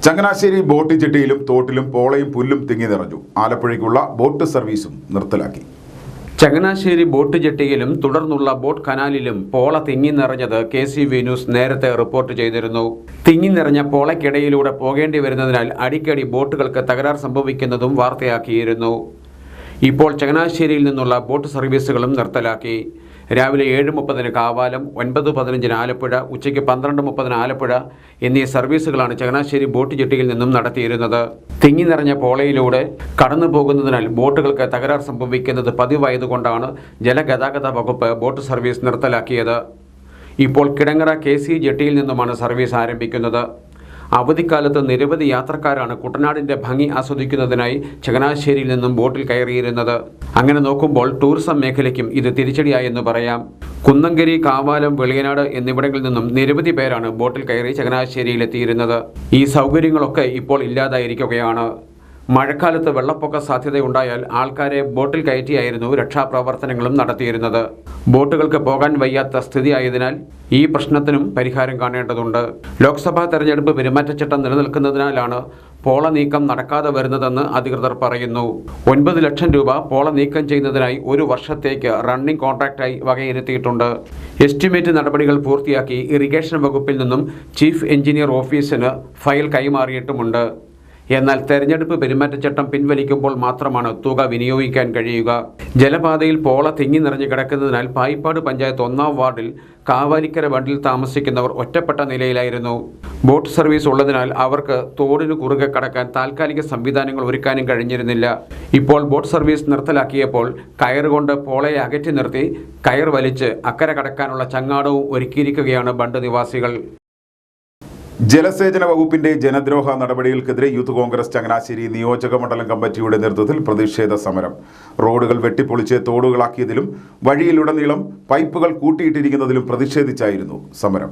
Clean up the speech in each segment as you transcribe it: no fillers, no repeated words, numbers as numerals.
Changanassery boat ജെട്ടിയിലും തോട്ടിലും പോളയും പുല്ലും തിങ്ങി നിറഞ്ഞു. ആലപ്പുഴയ്ക്കുള്ള ബോട്ട് സർവീസും നിർത്തലാക്കി. ചങ്ങനാശ്ശേരി ബോട്ട് ജെട്ടിയിലും തുടർന്നുള്ള ബോട്ട് കനാലിലും പോള തിങ്ങി നിറഞ്ഞത് KCV ന്യൂസ് നേരത്തെ റിപ്പോർട്ട് ചെയ്തിരുന്നു. തിങ്ങി നിറഞ്ഞ പോളയ്ക്കിടയിലൂടെ പോകേണ്ടി വരുന്നതിനാൽ അടിക്കടി ബോട്ടുകൾക്ക് തകരാർ സംഭവിക്കുന്നതും വാർത്തയാക്കിയിരുന്നു. ഇപ്പോൾ ചങ്ങനാശ്ശേരിയിൽ നിന്നുള്ള ബോട്ട് സർവീസുകളും നിർത്തലാക്കി. രാവിലെ 7:30 കാവാലം, 9:15 ആലപ്പുഴ, ഉച്ചയ്ക്ക് 12:30 ആലപ്പുഴ എന്നീ സർവീസുകളാണ് ചങ്ങനാശ്ശേരി ബോട്ട് ജെട്ടിയിൽ നിന്നും നടത്തിയിരുന്നത്. തിങ്ങി നിറഞ്ഞ പോളയിലൂടെ കടന്നു പോകുന്നതിനാൽ ബോട്ടുകൾക്ക് തകരാർ സംഭവിക്കുന്നത് പതിവായതുകൊണ്ടാണ് ജലഗതാഗത വകുപ്പ് ബോട്ട് സർവീസ് നിർത്തലാക്കിയത്. ഇപ്പോൾ കിടങ്ങറ KC ജെട്ടിയിൽ നിന്നുമാണ് സർവീസ് ആരംഭിക്കുന്നത്. അവധിക്കാലത്ത് നിരവധി യാത്രക്കാരാണ് കുട്ടനാടിന്റെ ഭംഗി ആസ്വദിക്കുന്നതിനായി ചങ്ങനാശ്ശേരിയിൽ നിന്നും ബോട്ടിൽ കയറിയിരുന്നത്. അങ്ങനെ നോക്കുമ്പോൾ ടൂറിസം മേഖലയ്ക്കും ഇത് തിരിച്ചടിയായെന്ന് പറയാം. കുന്നംകരി, കാവാലം, വെളിയനാട് എന്നിവിടങ്ങളിൽ നിന്നും നിരവധി പേരാണ് ബോട്ടിൽ കയറി ചങ്ങനാശ്ശേരിയിലെത്തിയിരുന്നത്. ഈ സൗകര്യങ്ങളൊക്കെ ഇപ്പോൾ ഇല്ലാതായിരിക്കുകയാണ്. മഴക്കാലത്ത് വെള്ളപ്പൊക്ക സാധ്യതയുണ്ടായാൽ ആൾക്കാരെ ബോട്ടിൽ കയറ്റിയായിരുന്നു രക്ഷാപ്രവർത്തനങ്ങളും നടത്തിയിരുന്നത്. ബോട്ടുകൾക്ക് പോകാൻ വയ്യാത്ത സ്ഥിതിയായതിനാൽ ഈ പ്രശ്നത്തിനും പരിഹാരം കാണേണ്ടതുണ്ട്. ലോക്സഭാ തെരഞ്ഞെടുപ്പ് പെരുമാറ്റച്ചട്ടം നിലനിൽക്കുന്നതിനാലാണ് പോള നീക്കം നടക്കാതെ വരുന്നതെന്ന് അധികൃതർ പറയുന്നു. 9 ലക്ഷം രൂപ പോള നീക്കം ചെയ്യുന്നതിനായി 1 വർഷത്തേക്ക് റണ്ണിംഗ് കോൺട്രാക്റ്റായി വകയിരുത്തിയിട്ടുണ്ട്. എസ്റ്റിമേറ്റ് നടപടികൾ പൂർത്തിയാക്കി ഇറിഗേഷൻ വകുപ്പിൽ നിന്നും ചീഫ് എഞ്ചിനീയർ ഓഫീസിന് ഫയൽ കൈമാറിയിട്ടുമുണ്ട്. എന്നാൽ തെരഞ്ഞെടുപ്പ് പെരുമാറ്റച്ചട്ടം പിൻവലിക്കുമ്പോൾ മാത്രമാണ് തുക വിനിയോഗിക്കാൻ കഴിയുക. ജലപാതയിൽ പോള തിങ്ങി നിറഞ്ഞു കിടക്കുന്നതിനാൽ പായിപ്പാട് പഞ്ചായത്ത് 1-ാം വാർഡിൽ കാവാലിക്കര ബണ്ടിൽ താമസിക്കുന്നവർ ഒറ്റപ്പെട്ട നിലയിലായിരുന്നു. ബോട്ട് സർവീസ് ഉള്ളതിനാൽ അവർക്ക് തോടിനു കുറുകെ കടക്കാൻ താൽക്കാലിക സംവിധാനങ്ങൾ ഒരുക്കാനും കഴിഞ്ഞിരുന്നില്ല. ഇപ്പോൾ ബോട്ട് സർവീസ് നിർത്തലാക്കിയപ്പോൾ കയറുകൊണ്ട് പോളയെ അകറ്റി നിർത്തി കയർ വലിച്ച് അക്കരെ കടക്കാനുള്ള ചങ്ങാടവും ഒരുക്കിയിരിക്കുകയാണ് ബണ്ട് നിവാസികൾ. ജലസേചന വകുപ്പിന്റെ ജനദ്രോഹ നടപടികൾക്കെതിരെ യൂത്ത് കോൺഗ്രസ് ചങ്ങനാശ്ശേരി നിയോജക മണ്ഡലം കമ്മിറ്റിയുടെ നേതൃത്വത്തിൽ പ്രതിഷേധ സമരം. റോഡുകൾ വെട്ടിപ്പൊളിച്ച് തോടുകളാക്കിയതിലും വഴിയിലുടനീളം പൈപ്പുകൾ കൂട്ടിയിട്ടിരിക്കുന്നതിലും പ്രതിഷേധിച്ചായിരുന്നു സമരം.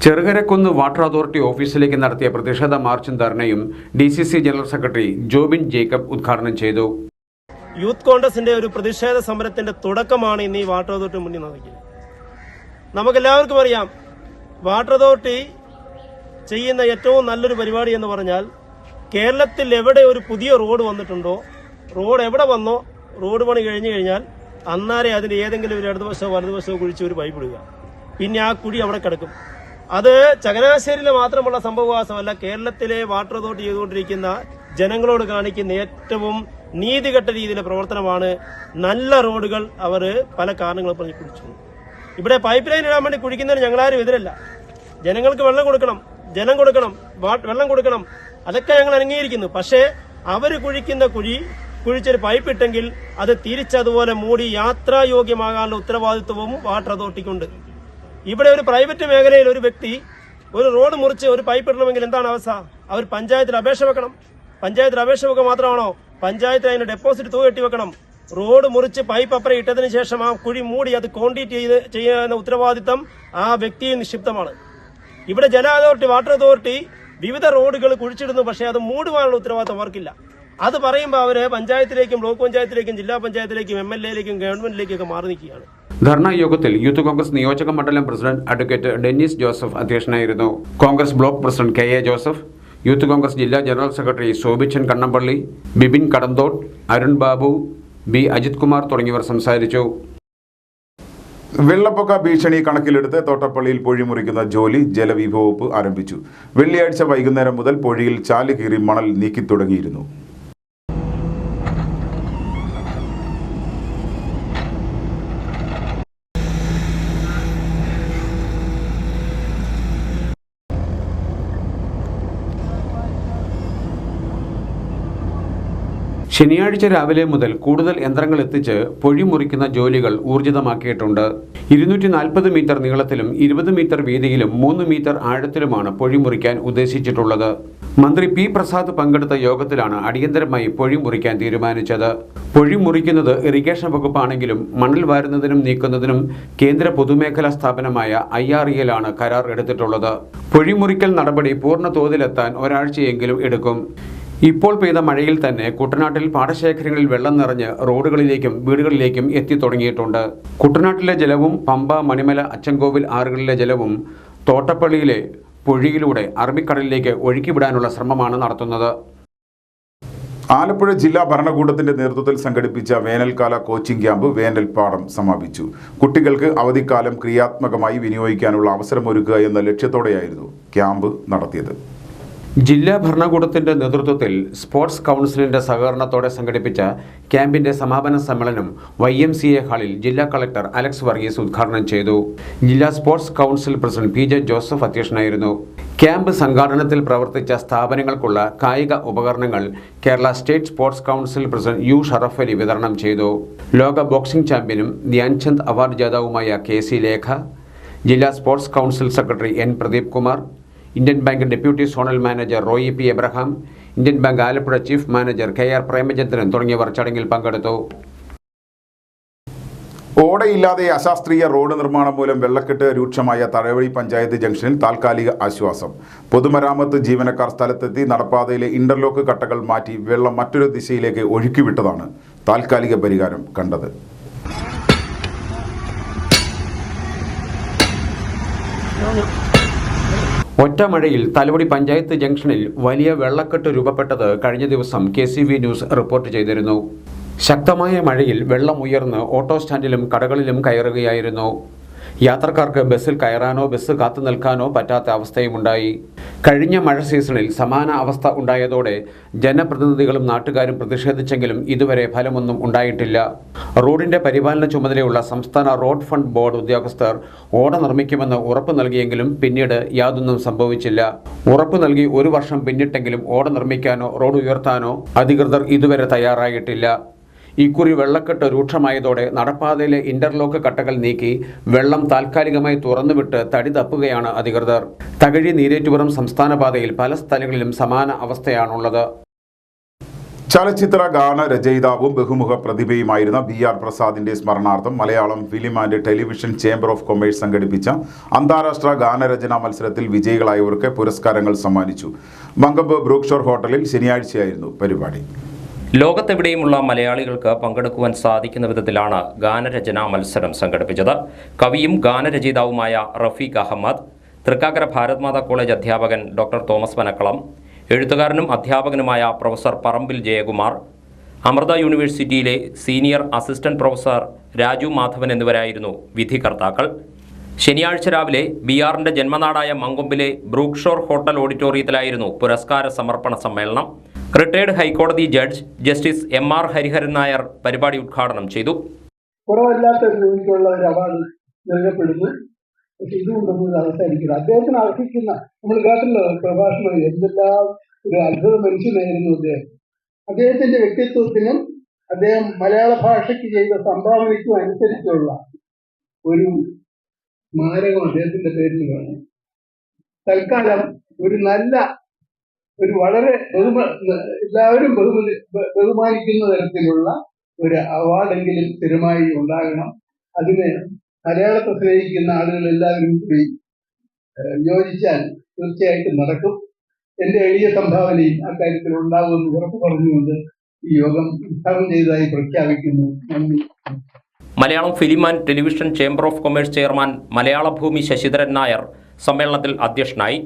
ചെറുകരക്കുന്ന് വാട്ടർ അതോറിറ്റി ഓഫീസിലേക്ക് നടത്തിയ പ്രതിഷേധ മാർച്ചും ധർണയും DCC general secretary Jobin Jacob ഉദ്ഘാടനം ചെയ്തു. യൂത്ത് കോൺഗ്രസിന്റെ ഒരു പ്രതിഷേധ സമരത്തിന്റെ തുടക്കമാണ് ഇന്ന് ഈ വാട്ടർ അതോറിറ്റി മുന്നിൽ നടക്കുന്നത്. നമുക്കെല്ലാവർക്കും അറിയാം, വാട്ടർ അതോറിറ്റി ചെയ്യുന്ന ഏറ്റവും നല്ലൊരു പരിപാടി എന്ന് പറഞ്ഞാൽ കേരളത്തിൽ എവിടെ ഒരു പുതിയ റോഡ് വന്നിട്ടുണ്ടോ, റോഡ് എവിടെ വന്നോ, റോഡ് പണി കഴിഞ്ഞു കഴിഞ്ഞാൽ അന്നാരെ അതിന്റെ ഏതെങ്കിലും ഒരു ഇടതുവശമോ വലതുവശമോ കുഴിച്ച് ഒരു പൈപ്പ് ഇടുക. പിന്നെ ആ കുഴി അവിടെ കിടക്കും. അത് ചങ്ങനാശ്ശേരിയിലെ മാത്രമുള്ള സംഭവവാസമല്ല, കേരളത്തിലെ വാട്ടർ അതോറിറ്റി ചെയ്തുകൊണ്ടിരിക്കുന്ന ജനങ്ങളോട് കാണിക്കുന്ന ഏറ്റവും നീതികെട്ട രീതിയിലെ പ്രവർത്തനമാണ്. നല്ല റോഡുകൾ അവർ പല കാരണങ്ങളും പറഞ്ഞ് കുഴിച്ചു. ഇവിടെ പൈപ്പ് ലൈൻ ഇടാൻ വേണ്ടി കുഴിക്കുന്നതിന് ഞങ്ങളാരും എതിരല്ല. ജനങ്ങൾക്ക് വെള്ളം കൊടുക്കണം, ജലം കൊടുക്കണം, വെള്ളം കൊടുക്കണം, അതൊക്കെ ഞങ്ങൾ അംഗീകരിക്കുന്നു. പക്ഷേ അവർ കുഴിക്കുന്ന കുഴിച്ചൊരു പൈപ്പ് ഇട്ടെങ്കിൽ അത് തിരിച്ചതുപോലെ മൂടി യാത്രായോഗ്യമാകാനുള്ള ഉത്തരവാദിത്വവും വാട്ടർ അതോറിറ്റിക്കുണ്ട്. ഇവിടെ ഒരു പ്രൈവറ്റ് മേഖലയിൽ ഒരു വ്യക്തി ഒരു റോഡ് മുറിച്ച് ഒരു പൈപ്പ് ഇടണമെങ്കിൽ എന്താണ് അവസ്ഥ? അവർ പഞ്ചായത്തിൽ അപേക്ഷ വെക്കണം. പഞ്ചായത്തിൽ അപേക്ഷ വെക്കുക മാത്രമാണോ? പഞ്ചായത്തിൽ അതിന് ഡെപ്പോസിറ്റ് തുക കെട്ടി വെക്കണം. റോഡ് മുറിച്ച് പൈപ്പ് അപ്പുറം ഇട്ടതിന് ശേഷം ആ കുഴി മൂടി അത് കോൺക്രീറ്റ് ചെയ്യുന്ന ഉത്തരവാദിത്തം ആ വ്യക്തിയിൽ നിക്ഷിപ്തമാണ്. ഇവിടെ ജല അതോറിറ്റി, വാട്ടർ അതോറിറ്റി വിവിധ റോഡുകൾ കുഴിച്ചിടുന്നു, പക്ഷേ അത് മൂടുവാനുള്ള ഉത്തരവാദിത്തം അവർക്കില്ല. അത് പറയുമ്പോൾ അവര് പഞ്ചായത്തിലേക്കും ബ്ലോക്ക് പഞ്ചായത്തിലേക്കും ജില്ലാ പഞ്ചായത്തിലേക്കും MLA-ലേക്കും ഗവൺമെന്റിലേക്കൊക്കെ മാറി നിൽക്കുകയാണ്. ധർണാ യോഗത്തിൽ യൂത്ത് കോൺഗ്രസ് നിയോജക മണ്ഡലം പ്രസിഡന്റ് അഡ്വക്കേറ്റ് ഡെന്നിസ് ജോസഫ് അധ്യക്ഷനായിരുന്നു. Congress block president KA Joseph, youth Congress ജില്ലാ general secretary Shobhichan Kannampally, Bibin Kadanthottu, Arun Babu, B Ajith Kumar തുടങ്ങിയവർ സംസാരിച്ചു. വെള്ളപ്പൊക്ക ഭീഷണി കണക്കിലെടുത്ത് തോട്ടപ്പള്ളിയിൽ പൊഴി മുറിക്കുന്ന ജോലി ജലവിഭവ വകുപ്പ് ആരംഭിച്ചു. വെള്ളിയാഴ്ച വൈകുന്നേരം മുതൽ പൊഴിയിൽ ചാല് കീറി മണൽ നീക്കി തുടങ്ങിയിരുന്നു. ശനിയാഴ്ച രാവിലെ മുതൽ കൂടുതൽ യന്ത്രങ്ങൾ എത്തിച്ച് പൊഴി മുറിക്കുന്ന ജോലികൾ ഊർജിതമാക്കിയിട്ടുണ്ട്. 240 മീറ്റർ നീളത്തിലും 20 മീറ്റർ വീതിയിലും 3 മീറ്റർ ആഴത്തിലുമാണ് പൊഴി മുറിക്കാൻ ഉദ്ദേശിച്ചിട്ടുള്ളത്. മന്ത്രി P പ്രസാദ് പങ്കെടുത്ത യോഗത്തിലാണ് അടിയന്തരമായി പൊഴി മുറിക്കാൻ തീരുമാനിച്ചത്. പൊഴി മുറിക്കുന്നത് ഇറിഗേഷൻ വകുപ്പാണെങ്കിലും മണൽ വാരുന്നതിനും നീക്കുന്നതിനും കേന്ദ്ര പൊതുമേഖലാ സ്ഥാപനമായ IREL-ആണ് കരാർ എടുത്തിട്ടുള്ളത്. പൊഴി മുറിക്കൽ നടപടി പൂർണ്ണ തോതിലെത്താൻ ഒരാഴ്ചയെങ്കിലും എടുക്കും. ഇപ്പോൾ പെയ്ത മഴയിൽ തന്നെ കുട്ടനാട്ടിൽ പാടശേഖരങ്ങളിൽ വെള്ളം നിറഞ്ഞ് റോഡുകളിലേക്കും വീടുകളിലേക്കും എത്തി തുടങ്ങിയിട്ടുണ്ട്. കുട്ടനാട്ടിലെ ജലവും പമ്പ, മണിമല, അച്ചൻകോവിൽ ആറുകളിലെ ജലവും തോട്ടപ്പള്ളിയിലെ പുഴയിലൂടെ അറബിക്കടലിലേക്ക് ഒഴുക്കിവിടാനുള്ള ശ്രമമാണ് നടത്തുന്നത്. ആലപ്പുഴ ജില്ലാ ഭരണകൂടത്തിന്റെ നേതൃത്വത്തിൽ സംഘടിപ്പിച്ച വേനൽക്കാല കോച്ചിംഗ് ക്യാമ്പ് വേനൽപ്പാടം സമാപിച്ചു. കുട്ടികൾക്ക് അവധിക്കാലം ക്രിയാത്മകമായി വിനിയോഗിക്കാനുള്ള അവസരമൊരുക്കുക എന്ന ലക്ഷ്യത്തോടെയായിരുന്നു ക്യാമ്പ് നടത്തിയത്. ജില്ലാ ഭരണകൂടത്തിന്റെ നേതൃത്വത്തിൽ സ്പോർട്സ് കൗൺസിലിന്റെ സഹകരണത്തോടെ സംഘടിപ്പിച്ച ക്യാമ്പിന്റെ സമാപന സമ്മേളനം YMCA ഹാളിൽ ജില്ലാ കളക്ടർ അലക്സ് വർഗീസ് ഉദ്ഘാടനം ചെയ്തു. ജില്ലാ sports council president PJ Joseph അധ്യക്ഷനായിരുന്നു. ക്യാമ്പ് സംഘാടനത്തിൽ പ്രവർത്തിച്ച സ്ഥാപനങ്ങൾക്കുള്ള കായിക ഉപകരണങ്ങൾ Kerala state sports council president U Sharaf Ali വിതരണം ചെയ്തു. ലോക ബോക്സിംഗ് ചാമ്പ്യനും ധ്യാൻചന്ദ് അവാർഡ് ജേതാവുമായ KC ലേഖ, ജില്ലാ sports council secretary N Pradeep Kumar, Indian Bank deputy zonal manager Roy P Abraham, Indian Bank Alappuzha chief manager KR Premachandran തുടങ്ങിയവർ ചടങ്ങിൽ പങ്കെടുത്തു. ഓടയില്ലാതെ അശാസ്ത്രീയ റോഡ് നിർമ്മാണം മൂലം വെള്ളക്കെട്ട് രൂക്ഷമായ തഴവഴി പഞ്ചായത്ത് ജംഗ്ഷനിൽ താൽക്കാലിക ആശ്വാസം. പൊതുമരാമത്ത് ജീവനക്കാർ സ്ഥലത്തെത്തി നടപ്പാതയിലെ ഇന്റർലോക്ക് കട്ടകൾ മാറ്റി വെള്ളം മറ്റൊരു ദിശയിലേക്ക് ഒഴുക്കിവിട്ടതാണ് താൽക്കാലിക പരിഹാരം കണ്ടത്. ഒറ്റ മഴയിൽ തലവടി പഞ്ചായത്ത് ജംഗ്ഷനിൽ വലിയ വെള്ളക്കെട്ട് രൂപപ്പെട്ടത് കഴിഞ്ഞ ദിവസം KCV ന്യൂസ് റിപ്പോർട്ട് ചെയ്തിരുന്നു. ശക്തമായ മഴയിൽ വെള്ളം ഉയർന്ന് ഓട്ടോ സ്റ്റാൻഡിലും കടകളിലും കയറുകയായിരുന്നു. യാത്രക്കാർക്ക് ബസ്സിൽ കയറാനോ ബസ് കാത്തു നിൽക്കാനോ പറ്റാത്ത അവസ്ഥയുമുണ്ടായി. കഴിഞ്ഞ മഴ സീസണിൽ സമാന അവസ്ഥ ഉണ്ടായതോടെ ജനപ്രതിനിധികളും നാട്ടുകാരും പ്രതിഷേധിച്ചെങ്കിലും ഇതുവരെ ഫലമൊന്നും ഉണ്ടായിട്ടില്ല. റോഡിന്റെ പരിപാലന ചുമതലയുള്ള സംസ്ഥാന റോഡ് ഫണ്ട് ബോർഡ് ഉദ്യോഗസ്ഥർ ഓട നിർമ്മിക്കുമെന്ന് ഉറപ്പ് നൽകിയെങ്കിലും പിന്നീട് യാതൊന്നും സംഭവിച്ചില്ല. ഉറപ്പ് നൽകി 1 വർഷം പിന്നിട്ടെങ്കിലും ഓട നിർമ്മിക്കാനോ റോഡ് ഉയർത്താനോ അധികൃതർ ഇതുവരെ തയ്യാറായിട്ടില്ല. ഇക്കുറി വെള്ളക്കെട്ട് രൂക്ഷമായതോടെ നടപ്പാതയിലെ ഇന്റർലോക്ക് കട്ടകൾ നീക്കി വെള്ളം താൽക്കാലികമായി തുറന്നുവിട്ട് തടി തപ്പുകയാണ് അധികൃതർ. തകഴി നീരേറ്റുപുറം സംസ്ഥാന പാതയിൽ പല സ്ഥലങ്ങളിലും സമാന അവസ്ഥയാണുള്ളത്. ചലച്ചിത്ര ഗാന രചയിതാവും ബഹുമുഖ പ്രതിഭയുമായിരുന്ന BR പ്രസാദിന്റെ സ്മരണാർത്ഥം Malayalam film and television chamber of commerce സംഘടിപ്പിച്ച അന്താരാഷ്ട്ര ഗാനരചനാ മത്സരത്തിൽ വിജയികളായവർക്ക് പുരസ്കാരങ്ങൾ സമ്മാനിച്ചു. മങ്കമ്പ് ബ്രൂക്ക്ഷോർ ഹോട്ടലിൽ ശനിയാഴ്ചയായിരുന്നു പരിപാടി. ലോകത്തെവിടെയുമുള്ള മലയാളികൾക്ക് പങ്കെടുക്കുവാൻ സാധിക്കുന്ന വിധത്തിലാണ് ഗാനരചനാ മത്സരം സംഘടിപ്പിച്ചത്. കവിയും ഗാനരചയിതാവുമായ റഫീഖ് അഹമ്മദ്, തൃക്കാക്കര ഭാരത്മാതാ കോളേജ് അധ്യാപകൻ ഡോക്ടർ തോമസ് പനക്കളം, എഴുത്തുകാരനും അധ്യാപകനുമായ പ്രൊഫസർ പറമ്പിൽ ജയകുമാർ, അമൃത യൂണിവേഴ്സിറ്റിയിലെ senior assistant professor Raju Madhavan എന്നിവരായിരുന്നു വിധികർത്താക്കൾ. ശനിയാഴ്ച രാവിലെ BRന്റെ ജന്മനാടായ മങ്കൊമ്പിലെ ബ്രൂക്ക്ഷോർ ഹോട്ടൽ ഓഡിറ്റോറിയത്തിലായിരുന്നു പുരസ്കാര സമർപ്പണ സമ്മേളനം. റിട്ടയർഡ് ഹൈക്കോടതി judge justice MR Hariharan Nair പരിപാടി ഉദ്ഘാടനം ചെയ്തു. കുറവല്ലാത്ത ഒരു അവാർഡ് നൽകപ്പെടുന്നു. പക്ഷെ ഇതുകൊണ്ടൊന്നും അവസാനിക്കുന്നത് അദ്ദേഹത്തിന് അർഹിക്കുന്ന, നമ്മൾ കേട്ടല്ലോ പ്രഭാഷണം, എന്തെല്ലാം ഒരു അത്ഭുത മനുഷ്യനായിരുന്നു അദ്ദേഹം. അദ്ദേഹത്തിന്റെ വ്യക്തിത്വത്തിനും അദ്ദേഹം മലയാള ഭാഷയ്ക്ക് ചെയ്ത സംഭാവനയ്ക്കും അനുസരിച്ചുള്ള ഒരു സ്മാരകം അദ്ദേഹത്തിന്റെ പേരിൽ വേണം. തൽക്കാലം ഒരു വളരെ എല്ലാവരും ബഹുമാനിക്കുന്ന തരത്തിലുള്ള ഒരു അവാർഡെങ്കിലും സ്ഥിരമായി ഉണ്ടാകണം. അതിന് മലയാളത്തെ സ്നേഹിക്കുന്ന ആളുകൾ എല്ലാവരും കൂടി യോജിച്ചാൽ തീർച്ചയായിട്ടും നടക്കും. എന്റെ എളിയ സംഭാവനയും അക്കാര്യത്തിൽ ഉണ്ടാകുമെന്ന് ഉറപ്പ് പറഞ്ഞുകൊണ്ട് ഈ യോഗം ഉദ്ഘാടനം ചെയ്തതായി പ്രഖ്യാപിക്കുന്നു. നന്ദി. Malayalam film and television chamber of commerce chairman മലയാള ഭൂമി ശശിധരൻ നായർ സമ്മേളനത്തിൽ അധ്യക്ഷനായി.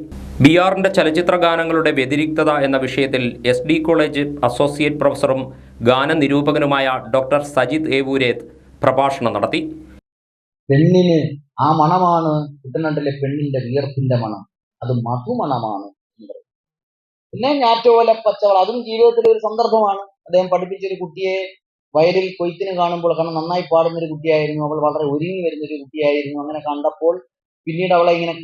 BRന്റെ ചലച്ചിത്ര ഗാനങ്ങളുടെ വ്യതിരിക്തത എന്ന വിഷയത്തിൽ SD കോളേജ് അസോസിയേറ്റ് പ്രൊഫസറും ഗാനനിരൂപകനുമായ ഡോക്ടർ സജിത് ഏവൂരേത്ത് പ്രഭാഷണം നടത്തി. പെണ്ണിന് ആ മണമാണ് കുട്ടനാട്ടിലെ പെണ്ണിന്റെ വിയർപ്പിന്റെ മണം, അത് മധുമണമാണ്. പിന്നെ ഞാറ്റോല പച്ചവള, അതും ജീവിതത്തിലെ ഒരു സന്ദർഭമാണ്. അദ്ദേഹം പഠിപ്പിച്ചൊരു കുട്ടിയെ വയലിൽ കൊയ്ത്തിന് കാണുമ്പോൾ, കാരണം നന്നായി പാടുന്നൊരു കുട്ടിയായിരുന്നു, അവൾ വളരെ ഒരുങ്ങി വരുന്നൊരു കുട്ടിയായിരുന്നു. അങ്ങനെ കണ്ടപ്പോൾ പിന്നീട് അവളെ ഇങ്ങനെ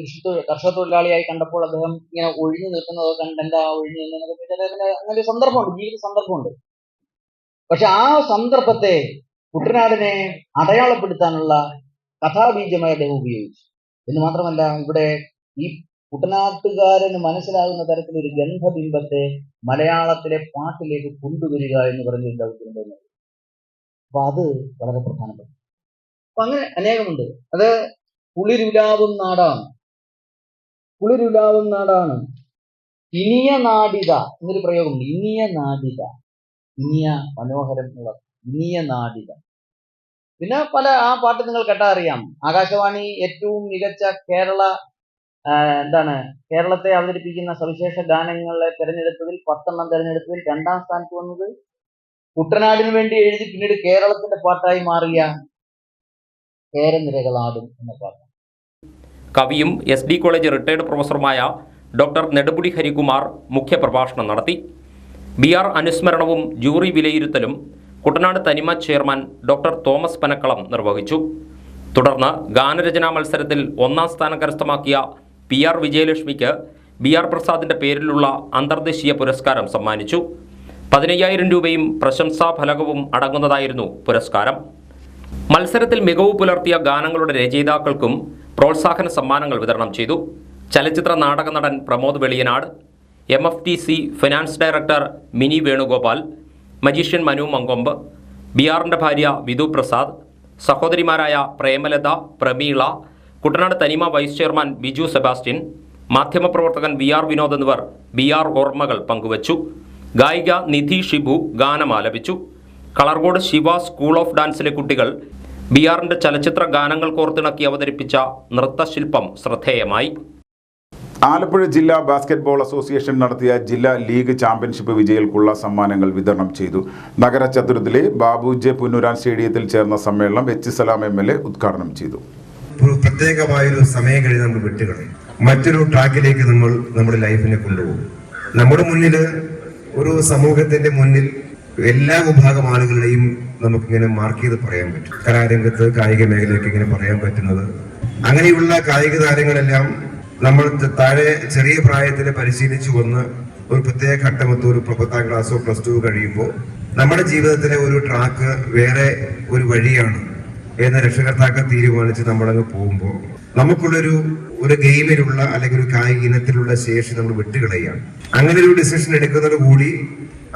കർഷക തൊഴിലാളിയായി കണ്ടപ്പോൾ അദ്ദേഹം ഇങ്ങനെ ഒഴിഞ്ഞു നിൽക്കുന്നത് കണ്ട് എന്താ ഒഴിഞ്ഞു നിന്നൊക്കെ അങ്ങനെ ഒരു സന്ദർഭമുണ്ട്, ജീവിത സന്ദർഭമുണ്ട്. പക്ഷെ ആ സന്ദർഭത്തെ കുട്ടനാടിനെ അടയാളപ്പെടുത്താനുള്ള കഥാബീജമായി അദ്ദേഹം ഉപയോഗിച്ചു. എന്ന് മാത്രമല്ല, ഇവിടെ ഈ കുട്ടനാട്ടുകാരന് മനസ്സിലാകുന്ന തരത്തിലൊരു ഗന്ധബിംബത്തെ മലയാളത്തിലെ പാട്ടിലേക്ക് കൊണ്ടുവരിക എന്ന് പറഞ്ഞൊരു ദൗത്യമുണ്ടെന്ന്. അപ്പൊ അത് വളരെ പ്രധാനപ്പെട്ടു. അപ്പൊ അങ്ങനെ അനേകമുണ്ട്. അത് കുളിരുലാവും നാടാണ്. ഇനിയ നാടിത എന്നൊരു പ്രയോഗമുണ്ട്. ഇനിയ നാടിത, ഇനിയ മനോഹരം എന്നുള്ളത്, ഇനിയ നാടിത. പിന്നെ ആ പാട്ട് നിങ്ങൾ കേട്ടാ അറിയാം. ആകാശവാണി ഏറ്റവും മികച്ച കേരളത്തെ അവതരിപ്പിക്കുന്ന സവിശേഷ ഗാനങ്ങളെ തെരഞ്ഞെടുത്തതിൽ 10 തെരഞ്ഞെടുത്തതിൽ 2ാം സ്ഥാനത്ത് വന്നത് കുട്ടനാടിന് വേണ്ടി എഴുതി പിന്നീട് കേരളത്തിന്റെ പാട്ടായി മാറിയ കേരനിരകളാടും എന്ന പാട്ട്. കവിയും SD കോളേജ് റിട്ടയർഡ് പ്രൊഫസറുമായ ഡോക്ടർ നെടുമുടി ഹരികുമാർ മുഖ്യപ്രഭാഷണം നടത്തി. BR അനുസ്മരണവും ജൂറി വിലയിരുത്തലും കുട്ടനാട് തനിമ ചെയർമാൻ ഡോക്ടർ തോമസ് പനക്കളം നിർവഹിച്ചു. തുടർന്ന് ഗാനരചനാ മത്സരത്തിൽ 1ാം സ്ഥാനം കരസ്ഥമാക്കിയ PR വിജയലക്ഷ്മിക്ക് BR പ്രസാദിന്റെ പേരിലുള്ള അന്തർദേശീയ പുരസ്കാരം സമ്മാനിച്ചു. 15,000 രൂപയും പ്രശംസാ ഫലകവും അടങ്ങുന്നതായിരുന്നു പുരസ്കാരം. മത്സരത്തിൽ മികവ് പുലർത്തിയ ഗാനങ്ങളുടെ രചയിതാക്കൾക്കും പ്രോത്സാഹന സമ്മാനങ്ങൾ വിതരണം ചെയ്തു. ചലച്ചിത്ര നാടക നടൻ Pramod Veliyanad, MFTC finance director Mini Venugopal, magician Manu Mankombu, BRന്റെ ഭാര്യ വിധു പ്രസാദ്, സഹോദരിമാരായ പ്രേമലത, പ്രമീള, കുട്ടനാട് തനിമ വൈസ് ചെയർമാൻ ബിജു സെബാസ്റ്റ്യൻ, മാധ്യമപ്രവർത്തകൻ VR വിനോദ് എന്നിവർ BR ഓർമ്മകൾ പങ്കുവച്ചു. ഗായിക നിധി ഷിബു ഗാനം ആലപിച്ചു. കളർകോട് ശിവ സ്കൂൾ ഓഫ് ഡാൻസിലെ കുട്ടികൾ BRന്റെ ചലച്ചിത്ര ഗാനങ്ങൾ കോർത്തിണക്കി അവതരിപ്പിച്ച നൃത്തശില്പം ശ്രദ്ധേയമായി. ആലപ്പുഴ ജില്ലാ ബാസ്കറ്റ്ബോൾ അസോസിയേഷൻ നടത്തിയ ജില്ലാ ലീഗ് ചാമ്പ്യൻഷിപ്പ് വിജയികൾക്കുള്ള സമ്മാനങ്ങൾ വിതരണം ചെയ്തു. നഗര ചതുരത്തിലെ ബാബു ജെ പുന്നൂരാൻ സ്റ്റേഡിയത്തിൽ ചേർന്ന സമ്മേളനം H. സലാം MLA ഉദ്ഘാടനം ചെയ്തു. പ്രത്യേകമായൊരു സമയം കഴിഞ്ഞ് നമ്മൾ വിട്ടുകളയും. മറ്റൊരു ട്രാക്കിലേക്ക് നമ്മൾ നമ്മുടെ ലൈഫിനെ കൊണ്ടുപോകും. നമ്മുടെ മുന്നിൽ ഒരു സമൂഹത്തിന്റെ മുന്നിൽ എല്ലാ വിഭാഗം ആളുകളുടെയും നമുക്കിങ്ങനെ മാർക്ക് ചെയ്ത് പറയാൻ പറ്റും. കലാരംഗത്ത് കായിക മേഖലയ്ക്ക് ഇങ്ങനെ പറയാൻ പറ്റുന്നത്. അങ്ങനെയുള്ള കായിക താരങ്ങളെല്ലാം നമ്മൾ താഴെ ചെറിയ പ്രായത്തിൽ പരിശീലിച്ചു വന്ന് ഒരു പ്രത്യേക ഘട്ടമത്ത് ഒരു 10ാം ക്ലാസ്സോ +2 കഴിയുമ്പോൾ നമ്മുടെ ജീവിതത്തിലെ ഒരു ട്രാക്ക് വേറെ ഒരു വഴിയാണ് എന്ന് രക്ഷകർത്താക്കൾ തീരുമാനിച്ച് നമ്മളങ്ങ് പോകുമ്പോൾ നമുക്കുള്ളൊരു ഗെയിമിലുള്ള അല്ലെങ്കിൽ ഒരു കായിക ഇനത്തിലുള്ള ശേഷി നമ്മൾ വിട്ടുകളയാണ്. അങ്ങനെ ഒരു ഡിസിഷൻ എടുക്കുന്നത് കൂടി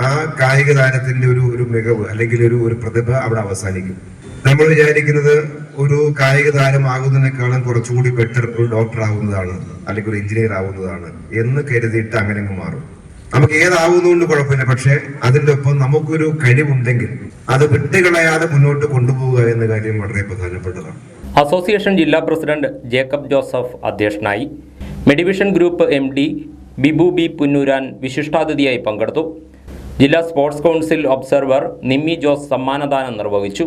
ആ കായിക താരത്തിന്റെ ഒരു മികവ് അല്ലെങ്കിൽ ഒരു പ്രതിഭ അവിടെ അവസാനിക്കും. നമ്മൾ വിചാരിക്കുന്നത് ഒരു കായിക താരമാകുന്നതിനേക്കാളും കുറച്ചുകൂടി ബെറ്റർ ഒരു ഡോക്ടർ ആവുന്നതാണ് അല്ലെങ്കിൽ ഒരു എഞ്ചിനീയർ ആവുന്നതാണ് എന്ന് കരുതിയിട്ട് അങ്ങനെ മാറും. നമുക്ക് ഏതാവുന്നതുകൊണ്ട് കുഴപ്പമില്ല, പക്ഷെ അതിൻ്റെ ഒപ്പം നമുക്കൊരു കഴിവുണ്ടെങ്കിൽ അത് വിട്ടുകളയാതെ മുന്നോട്ട് കൊണ്ടുപോവുക എന്ന കാര്യം വളരെ പ്രധാനപ്പെട്ടതാണ്. അസോസിയേഷൻ ജില്ലാ പ്രസിഡന്റ് ജേക്കബ് ജോസഫ് അധ്യക്ഷനായി. Medivision group MD Bibu B Punnooran വിശിഷ്ടാതിഥിയായി പങ്കെടുത്തു. ജില്ലാ sports council observer Nimmi Jose സമ്മാനദാനം നിർവഹിച്ചു.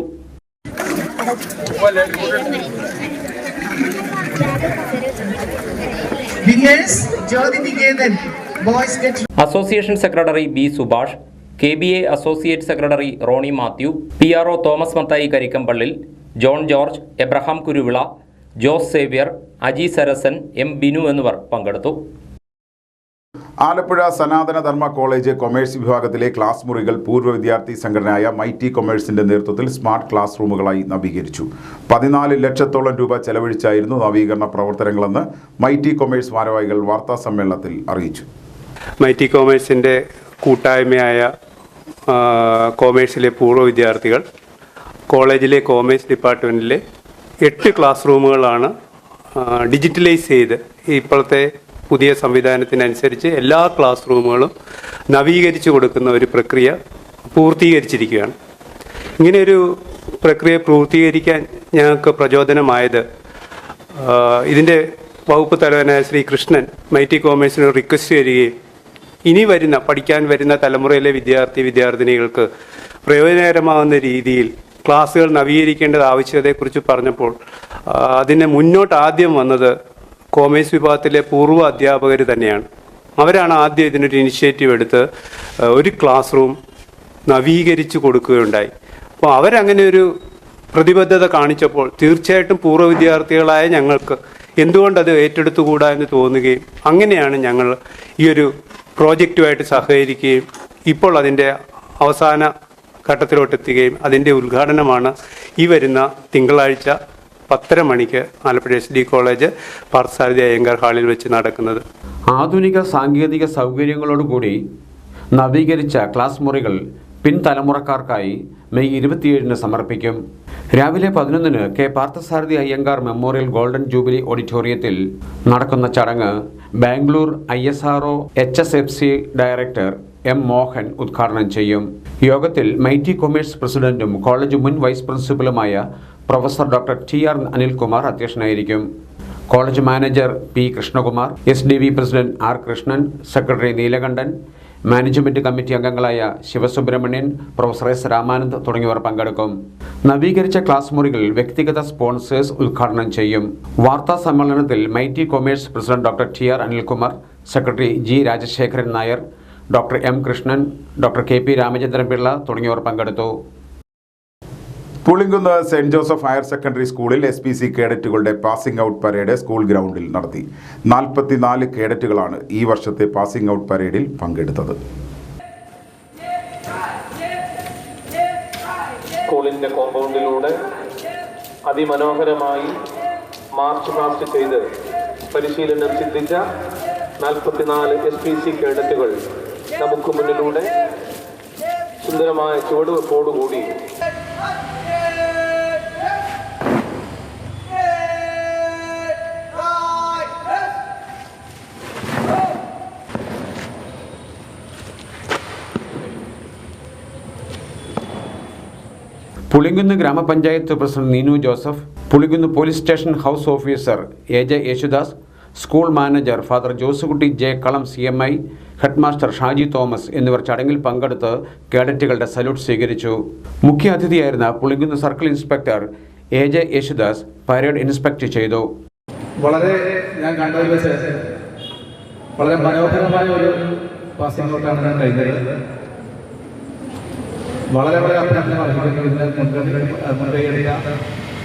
Association secretary B. Subhash, KBA associate secretary Roni Mathew, PRO Thomas Mathai Karikkampallil, John George, Abraham Kuruvila, Jose Xavier, Aji Sarasan, M. Binu എന്നിവർ പങ്കെടുത്തു. ആലപ്പുഴ സനാതന ധർമ്മ കോളേജ് കൊമേഴ്സ് വിഭാഗത്തിലെ ക്ലാസ് മുറികൾ പൂർവ്വ വിദ്യാർത്ഥി സംഘടനയായ മൈറ്റി കൊമേഴ്സിന്റെ നേതൃത്വത്തിൽ സ്മാർട്ട് ക്ലാസ് റൂമുകളായി നവീകരിച്ചു. 14 ലക്ഷത്തോളം രൂപ ചെലവഴിച്ചായിരുന്നു നവീകരണ പ്രവർത്തനങ്ങളെന്ന് മൈറ്റി കൊമേഴ്സ് ഭാരവാഹികൾ വാർത്താ സമ്മേളനത്തിൽ അറിയിച്ചു. മൈറ്റി കൊമേഴ്സിന്റെ കൂട്ടായ്മയായ കൊമേഴ്സിലെ പൂർവ്വ വിദ്യാർത്ഥികൾ കോളേജിലെ കൊമേഴ്സ് ഡിപ്പാർട്ട്മെൻറ്റിലെ 8 ക്ലാസ് റൂമുകളാണ് ഡിജിറ്റലൈസ് ചെയ്ത് ഇപ്പോഴത്തെ പുതിയ സംവിധാനത്തിനനുസരിച്ച് എല്ലാ ക്ലാസ് റൂമുകളും നവീകരിച്ചു കൊടുക്കുന്ന ഒരു പ്രക്രിയ പൂർത്തീകരിച്ചിരിക്കുകയാണ്. ഇങ്ങനെയൊരു പ്രക്രിയ പൂർത്തീകരിക്കാൻ ഞങ്ങൾക്ക് പ്രചോദനമായത് ഇതിൻ്റെ വകുപ്പ് തലവനായ ശ്രീ കൃഷ്ണൻ മൈറ്റി കോമേഴ്സിന് റിക്വസ്റ്റ് വരികയും ഇനി പഠിക്കാൻ വരുന്ന തലമുറയിലെ വിദ്യാർത്ഥിനികൾക്ക് പ്രയോജനകരമാകുന്ന രീതിയിൽ ക്ലാസ്സുകൾ നവീകരിക്കേണ്ടത് ആവശ്യകതയെക്കുറിച്ച് പറഞ്ഞപ്പോൾ അതിന് മുന്നോട്ട് ആദ്യം വന്നത് കോമേഴ്സ് വിഭാഗത്തിലെ പൂർവ്വ അധ്യാപകർ തന്നെയാണ്. അവരാണ് ആദ്യം ഇതിനൊരു ഇനിഷ്യേറ്റീവ് എടുത്ത് ഒരു ക്ലാസ് റൂം നവീകരിച്ചു കൊടുക്കുകയുണ്ടായി. അപ്പോൾ അവരങ്ങനെ ഒരു പ്രതിബദ്ധത കാണിച്ചപ്പോൾ തീർച്ചയായിട്ടും പൂർവ്വ വിദ്യാർത്ഥികളായ ഞങ്ങൾക്ക് എന്തുകൊണ്ടത് ഏറ്റെടുത്തുകൂടാ എന്ന് തോന്നുകയും അങ്ങനെയാണ് ഞങ്ങൾ ഈ ഒരു പ്രോജക്റ്റുമായിട്ട് സഹകരിക്കുകയും ഇപ്പോൾ അതിൻ്റെ അവസാന ഘട്ടത്തിലോട്ടെത്തുകയും അതിൻ്റെ ഉദ്ഘാടനമാണ് ഈ വരുന്ന തിങ്കളാഴ്ച 10:30 മണിക്ക് ആലപ്പുഴ SD കോളേജ് പാർത്ഥസാരഥി അയ്യങ്കാർ ഹാളിൽ വെച്ച് നടക്കുന്നത്. ആധുനിക സാങ്കേതിക സൗകര്യങ്ങളോടുകൂടി നവീകരിച്ച ക്ലാസ് മുറികൾ പിൻതലമുറക്കാർക്കായി മെയ് 27-ന് സമർപ്പിക്കും. രാവിലെ 11-ന് K Parthasarathy Iyengar memorial golden jubilee ഓഡിറ്റോറിയത്തിൽ നടക്കുന്ന ചടങ്ങ് Bangalore ISRO HSFC director M. Mohan ഉദ്ഘാടനം ചെയ്യും. യോഗത്തിൽ മൈറ്റി കൊമേഴ്സ് പ്രസിഡന്റും കോളേജ് മുൻ വൈസ് പ്രിൻസിപ്പലുമായ പ്രൊഫസർ ഡോക്ടർ TR അനിൽകുമാർ അധ്യക്ഷനായിരിക്കും. College manager P. Krishnakumar, SDV president R. Krishnan, secretary Neelakantan, management committee അംഗങ്ങളായ ശിവസുബ്രഹ്മണ്യൻ, പ്രൊഫസർ S. രാമാനന്ദ് തുടങ്ങിയവർ പങ്കെടുക്കും. നവീകരിച്ച ക്ലാസ് മുറികൾ വ്യക്തിഗത സ്പോൺസേഴ്സ് ഉദ്ഘാടനം ചെയ്യും. വാർത്താ സമ്മേളനത്തിൽ mighty commerce president doctor TR Anilkumar, secretary G. Rajasekharan Nair, doctor M. Krishnan, doctor KP Ramachandran Pillai തുടങ്ങിയവർ പങ്കെടുത്തു. Pulinkunnu Saint Joseph higher secondary സ്കൂളിൽ SPC കേഡറ്റുകളുടെ പാസിംഗ് ഔട്ട് പരേഡ് സ്കൂൾ ഗ്രൗണ്ടിൽ നടത്തി. 44 കേഡറ്റുകളാണ് ഈ വർഷത്തെ പാസിംഗ് ഔട്ട് പരേഡിൽ പങ്കെടുത്തത്. സ്കൂളിന്റെ കോമ്പൗണ്ടിലൂടെ അതിമനോഹരമായി മാർച്ച് പാസ്റ്റ് ചെയ്ത് പരിശീലനം സിദ്ധിച്ച 44 SPC കേഡറ്റുകൾ നമുക്ക് മുന്നിലൂടെ സുന്ദരമായ ചുവടുവെപ്പോടുകൂടി പുളിങ്കുന്ന് ഗ്രാമപഞ്ചായത്ത് president Neenu Joseph, Pulinkunnu police station house officer AJ Yesudas, school manager father Josekutty J. Kalam CMI, headmaster Shaji Thomas എന്നിവർ ചടങ്ങിൽ പങ്കെടുത്ത് കേഡറ്റുകളുടെ സല്യൂട്ട് സ്വീകരിച്ചു. മുഖ്യ അതിഥിയായിരുന്ന Pulinkunnu circle inspector AJ Yesudas parade inspect ചെയ്തു. വളരെ ഞാൻ കണ്ടതിൽ വെച്ച് വളരെ മനോഹരമായ ഒരു പാസിംഗ് ഔട്ടാണ് ഞാൻ കഴിഞ്ഞത്. വളരെ അഭിനന്ദനം അർഹിക്കുന്നു. മുൻകൈയെടുത്ത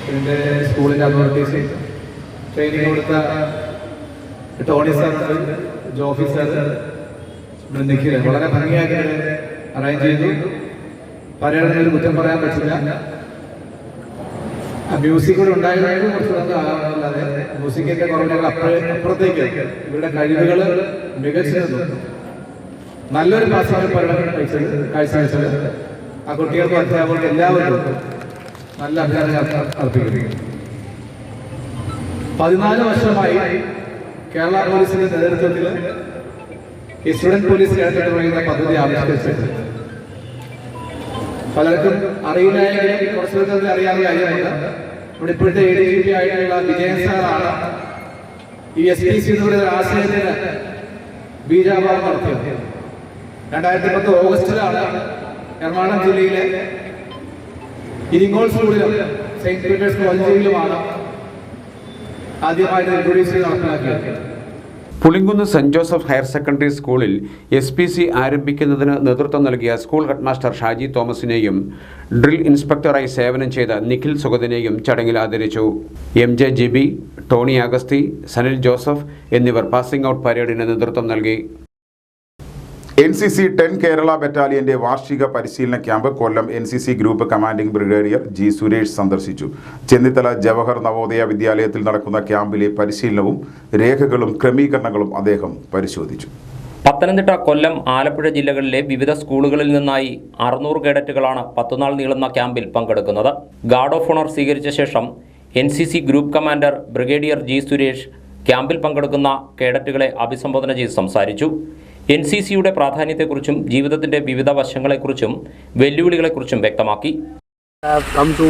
ഇതിൻ്റെ സ്കൂളിൻ്റെ അതോറിറ്റീസ്, ട്രെയിനിങ് കൊടുത്ത Tony sir, Jofy sir, Nikhil വളരെ ഭംഗിയായിട്ട് അറേഞ്ച് ചെയ്തു. പരേഡിന് ഒരു കുറ്റം പറയാൻ പറ്റില്ല. മ്യൂസിക് കൂടെ ഉണ്ടായതായത് കുറച്ചല്ലാതെ മ്യൂസിക്കിന്റെ കുറവുകൾ അപ്പുറത്തേക്ക് ഇവരുടെ കഴിവുകൾ മികച്ചിരുന്നു. നല്ലൊരു പാസിംഗ് കാഴ്ചവെച്ചത് ആ കുട്ടികൾക്കും അധ്യാപകർക്കും എല്ലാവർക്കും നല്ല അഭിനന്ദനം അർപ്പിക്കുന്നു. 14 വർഷമായി കേരള പോലീസിന്റെ നേതൃത്വത്തിൽ ഈ സ്റ്റുഡന്റ് പോലീസ് കേഡറ്റ് പറയുന്ന പദ്ധതി ആവിഷ്കരിച്ചിട്ട് പലർക്കും അറിയില്ലായെങ്കിലും കുറച്ചുപേർക്ക് അറിയാവുന്ന കാര്യമുണ്ട്. ഇവിടെ ഇപ്പോഴത്തെ ADGP ആയിട്ടുള്ള വിജയൻ സാറാണ് ഈ SPC എന്ന് പറയുന്ന ആശയത്തിന് ബീജാപാതം നടത്തിയത്. 2010 ഓഗസ്റ്റിലാണ് എറണാകുളം ജില്ലയിലെ ഇരിങ്ങോൾ സ്കൂളിലും സെയിന്റ് പീറ്റേഴ്സ് കോളേജിലുമാണ് ആദ്യമായിട്ട് ഇൻട്രൊഡ്യൂസ് നടപ്പിലാക്കിയത്. Pulinkunnu Saint Joseph higher secondary സ്കൂളിൽ SPC ആരംഭിക്കുന്നതിന് നേതൃത്വം നൽകിയ സ്കൂൾ ഹെഡ്മാസ്റ്റർ ഷാജി തോമസിനെയും ഡ്രിൽ ഇൻസ്പെക്ടറായി സേവനം ചെയ്ത നിഖിൽ സുഗതനെയും ചടങ്ങിൽ ആദരിച്ചു. MJ ജിബി, ടോണി അഗസ്തി, സനിൽ ജോസഫ് എന്നിവർ പാസിംഗ് ഔട്ട് പരേഡിന് നേതൃത്വം നൽകി. NCC 10 കേരള ബറ്റാലിയന്റെ വാർഷിക പരിശീലന ക്യാമ്പ് കൊല്ലം NCC group commanding brigadier G. Suresh സന്ദർശിച്ചു. ചെന്നിത്തല ജവഹർ നവോദയ വിദ്യാലയത്തിൽ നടക്കുന്ന ക്യാമ്പിലെ പരിശീലനവും രേഖകളും ക്രമീകരണങ്ങളും അദ്ദേഹം പരിശോധിച്ചു. പത്തനംതിട്ട, കൊല്ലം, ആലപ്പുഴ ജില്ലകളിലെ വിവിധ സ്കൂളുകളിൽ നിന്നായി 600 കേഡറ്റുകളാണ് 10 നാൾ നീളുന്ന ക്യാമ്പിൽ പങ്കെടുക്കുന്നത്. ഗാർഡ് ഓഫ് ഓണർ സ്വീകരിച്ച ശേഷം NCC group commander brigadier G. Suresh ക്യാമ്പിൽ പങ്കെടുക്കുന്ന കേഡറ്റുകളെ അഭിസംബോധന ചെയ്ത് സംസാരിച്ചു. NCCയുടെ പ്രാധാന്യത്തെക്കുറിച്ചും ജീവിതത്തിന്റെ വിവിധ വശങ്ങളെക്കുറിച്ചും വെല്ലുവിളികളെക്കുറിച്ചും വ്യക്തമാക്കി. Come to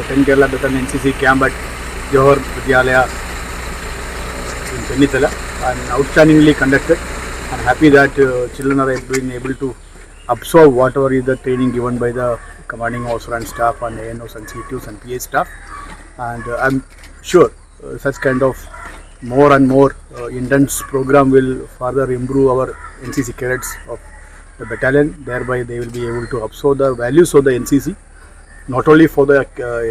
10 Kerala Battalion NCC camp at Johor Vidyalaya in Chennithala and outstandingly conducted. I'm happy that children are being able to absorb whatever is the training given by the commanding officer and staff and ANOs and CTOs and PA staff, and I'm sure such kind of more and more intense program will further improve our NCC cadets of the battalion. Thereby they will be able to absorb the values of the NCC, not only for the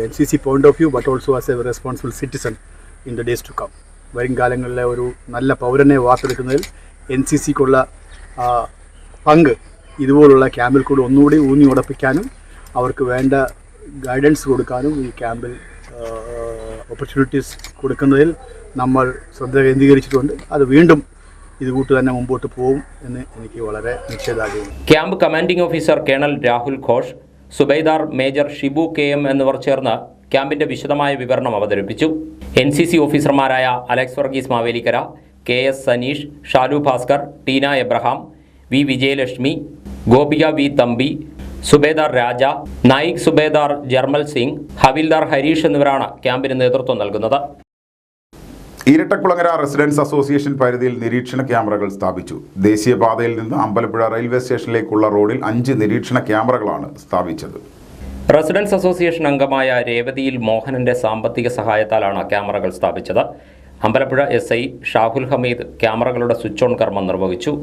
NCC point of view but also as a responsible citizen in the days to come. വരും കാലങ്ങളിലെ ഒരു നല്ല പൗരനെ വാർത്തെടുക്കുന്നതിൽ NCCക്കുള്ള പങ്ക് ഇതുപോലുള്ള ക്യാമ്പിൽ കൂടി ഒന്നുകൂടി ഊന്നി ഉറപ്പിക്കാനും അവർക്ക് വേണ്ട ഗൈഡൻസ് കൊടുക്കാനും ഈ ക്യാമ്പിൽ ഓപ്പർച്യൂണിറ്റീസ് കൊടുക്കുന്നതിൽ നമ്മൾ ശ്രദ്ധ കേന്ദ്രീകരിച്ചിട്ടുണ്ട്. അത് വീണ്ടും ഇതുകൂട്ട് തന്നെ മുമ്പോട്ട് പോകും എന്ന് എനിക്ക് വളരെ നിശ്ചയദാർഢ്യമുണ്ട്. Camp commanding officer colonel Rahul Ghosh, subedar major Shibu KM എന്നിവർ ചേർന്ന് ക്യാമ്പിന്റെ വിശദമായ വിവരണം അവതരിപ്പിച്ചു. NCC ഓഫീസർമാരായ Alex Varghese Mavelikkara, KS Saneesh, Shalu Bhaskar, Teena Abraham, V Vijayalakshmi, Gopika V Thampi, subedar Raja, naik subedar Jarmal Singh, havildar Harish എന്നിവരാണ് ക്യാമ്പിന് നേതൃത്വം നൽകുന്നത്. ഇരട്ടക്കുളങ്ങര റെസിഡൻസ് അസോസിയേഷൻ പരിധിയിൽ നിരീക്ഷണ ക്യാമറകൾ സ്ഥാപിച്ചു. ദേശീയപാതയിൽ നിന്ന് അമ്പലപ്പുഴ റെയിൽവേ സ്റ്റേഷനിലേക്കുള്ള റോഡിൽ 5 നിരീക്ഷണ ക്യാമറകളാണ് സ്ഥാപിച്ചത്. റെസിഡൻസ് അസോസിയേഷൻ അംഗമായ രേവതിയിൽ മോഹനന്റെ സാമ്പത്തിക സഹായത്താലാണ് ക്യാമറകൾ സ്ഥാപിച്ചത്. അമ്പലപ്പുഴ SI ഷാഹുൽ ഹമീദ് ക്യാമറകളുടെ സ്വിച്ച് ഓൺ കർമ്മം നിർവഹിച്ചു.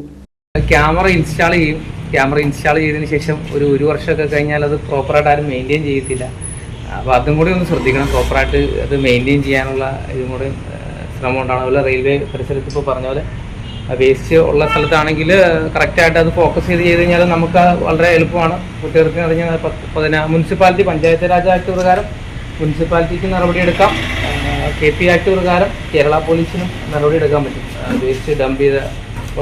ക്യാമറ ഇൻസ്റ്റാൾ ചെയ്യും. ക്യാമറ ഇൻസ്റ്റാൾ ചെയ്തതിന് ശേഷം ഒരു വർഷമൊക്കെ കഴിഞ്ഞാൽ അത് പ്രോപ്പറായിട്ട് ആരും മെയിൻറ്റെയിൻ ചെയ്യത്തില്ല. അപ്പോൾ അതും കൂടി ഒന്ന് ശ്രദ്ധിക്കണം. പ്രോപ്പറായിട്ട് അത് മെയിൻറ്റെയിൻ ചെയ്യാനുള്ള ഇതും കൂടി ശ്രമം ഉണ്ടാവണം. അതുപോലെ റെയിൽവേ പരിസരത്ത് ഇപ്പോൾ പറഞ്ഞ പോലെ വേസ്റ്റ് ഉള്ള സ്ഥലത്താണെങ്കിൽ കറക്റ്റായിട്ട് അത് ഫോക്കസ് ചെയ്ത് കഴിഞ്ഞാൽ നമുക്ക് വളരെ എളുപ്പമാണ്. കുട്ടികൾക്ക് അറിഞ്ഞാൽ മുനിസിപ്പാലിറ്റി പഞ്ചായത്ത് രാജ് ആക്ട് പ്രകാരം മുനിസിപ്പാലിറ്റിക്ക് നടപടിയെടുക്കാം. KP ആക്ട് പ്രകാരം കേരള പോലീസിനും നടപടിയെടുക്കാൻ പറ്റും. വേസ്റ്റ് ഡംപ് ചെയ്ത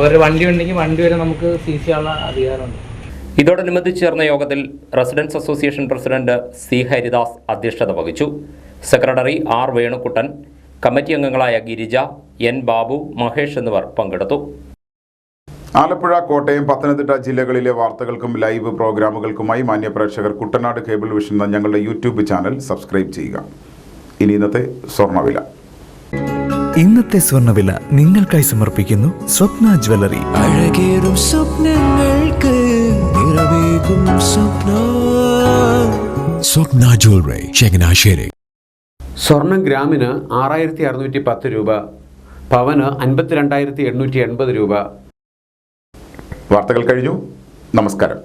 ഒരു വണ്ടി ഉണ്ടെങ്കിൽ വണ്ടി വരെ നമുക്ക് സീസ് ചെയ്യാനുള്ള അധികാരമുണ്ട്. ഇതോടനുബന്ധിച്ച് ചേർന്ന യോഗത്തിൽ residents association president C Haridas അധ്യക്ഷത വഹിച്ചു. സെക്രട്ടറി R വേണുക്കുട്ടൻ, കമ്മിറ്റി അംഗങ്ങളായ ഗിരിജ, N ബാബു, മഹേഷ് എന്നിവർ പങ്കെടുത്തു. ആലപ്പുഴ, കോട്ടയം, പത്തനംതിട്ട ജില്ലകളിലെ വാർത്തകൾക്കും ലൈവ് പ്രോഗ്രാമുകൾക്കുമായി മാന്യപ്രേക്ഷകർ കുട്ടനാട് കേബിൾ വിഷൻ എന്ന ഞങ്ങളുടെ യൂട്യൂബ് ചാനൽ സബ്സ്ക്രൈബ് ചെയ്യുക. ഇനി ഇന്നത്തെ സ്വർണ്ണവില. ഇന്നത്തെ സ്വർണ്ണവില നിങ്ങൾക്കായി സമർപ്പിക്കുന്നു സ്വപ്ന ജ്വല്ലറി. അഴകേറും സ്വപ്നങ്ങൾക്ക് നിറവേകും സ്വപ്ന ജ്വല്ലറി, ചങ്ങനാശ്ശേരി. സ്വർണം ഗ്രാമിന് 6610 രൂപ, പവന് 52,880 രൂപ. വാർത്തകൾ കഴിഞ്ഞു. നമസ്കാരം.